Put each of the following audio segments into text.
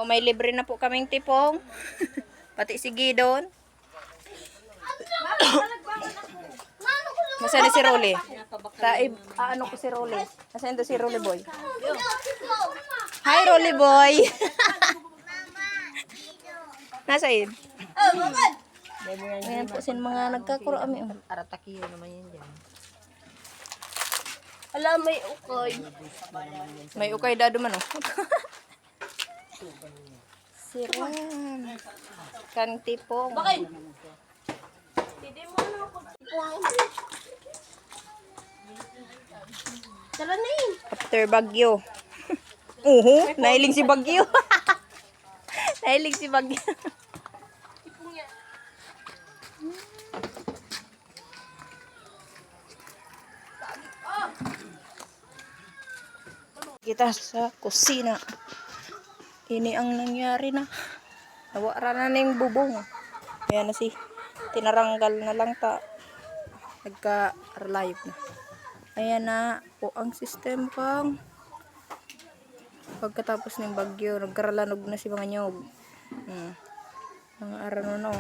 O, may libre na po kaming tipong. Pati si Gidon. Nasaan na si Rolly? Ano ko si Rolly? Nasaan doon si Rolly boy? Hi Rolly boy! Nasaan? Ayan po sin mga nagkakuro kami. Aratakiyo naman yan dyan. Alam, may ukoy. May ukay dado man oh. Siram. Kan tipong. Bakit? Hindi mo na ako. Tara na yun. After Bagyo. Nailing si Bagyo. Nailing si Bagyo. Kita sa kusina. Ini ang nangyari na. Nawara na ng bubong. Ayan na si. Tinaranggal na lang ta. Nagka-live na. Ayan na po ang system kang. Pagkatapos ng bagyo, nagkaralanog na si mga nyog. Mga arano no.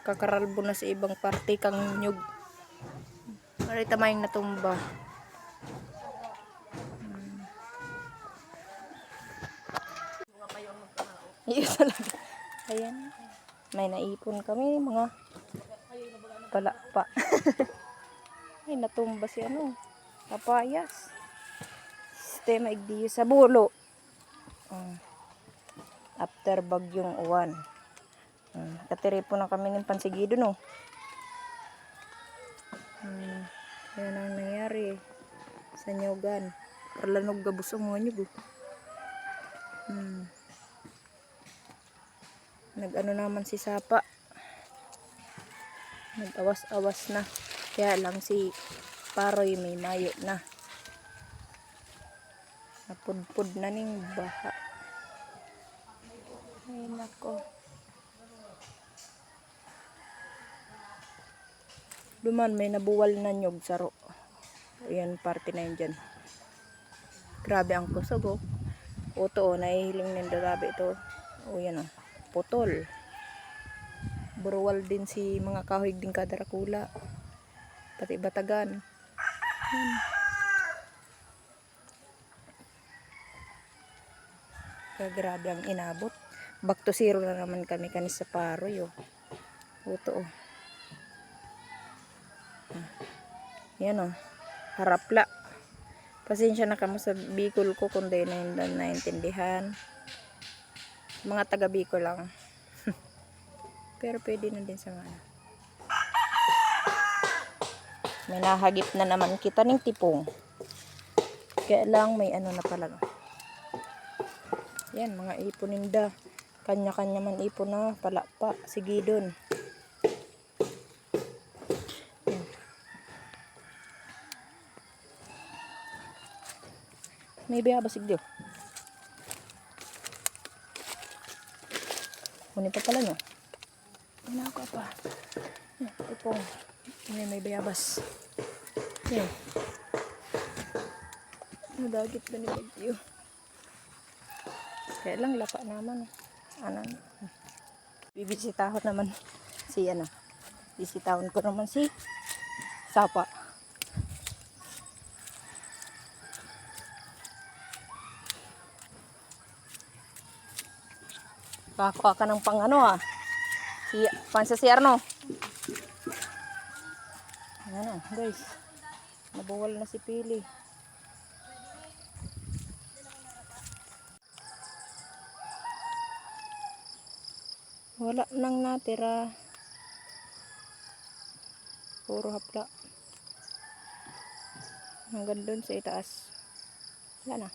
Kakaralbo na sa ibang parte kang nyog. Marita mayang natumba. Iyo talaga. Ayan. May naipon kami mga palakpa. Ay natumba si ano. Papayas. Sistema igdiyo sa bulo. After bagyong uwan. Katiripo na kami ng pansigido no. Ayan ang nangyari sa nyogan. Parlanog gabos ang mga nyog. Nag-ano naman si Sapa. Nag-awas-awas na. Kaya lang si Paroy may mayo na. Napudpud na ning baha. Ay nako. Duman may nabuwal na nyog saro. Ayan parte na yun dyan. Grabe ang kusog oh. Oto oh, nahihiling ng darabi ito. O yan oh. Putol. Burwal din si mga kahoy din kadarakula. Pati batagan. Grabe ang inabot. Back to zero na naman kami kanis sa Paroy oh. Oto oh. Yan oh. Harapla. Pasensya na kamo sa Bicol ko kung di na naintindihan. Mga taga Bicol lang. Pero pwede na din sa mga. May nahagip na naman kita ng tipong. Kaya lang may ano na pala. Yan mga iponinda. Kanya-kanya man ipon na palakpa. Sige dun. Yan. May biya basig diyo. Kunin pa pala no. Hinaka pa. Ipong. May bayabas. Yan. Nadagit na ni bagyo. Kaya lang lapa naman. Ano? Bibisitahon naman si ano. Bisitahon ko naman si Sapa. Kakuha ka ng pang ano ah. Si pansasiyar no. Ano guys. Nabuwal na si Pili. Wala nang natira. Puro hapla. Hanggang doon sa itaas. Wala na.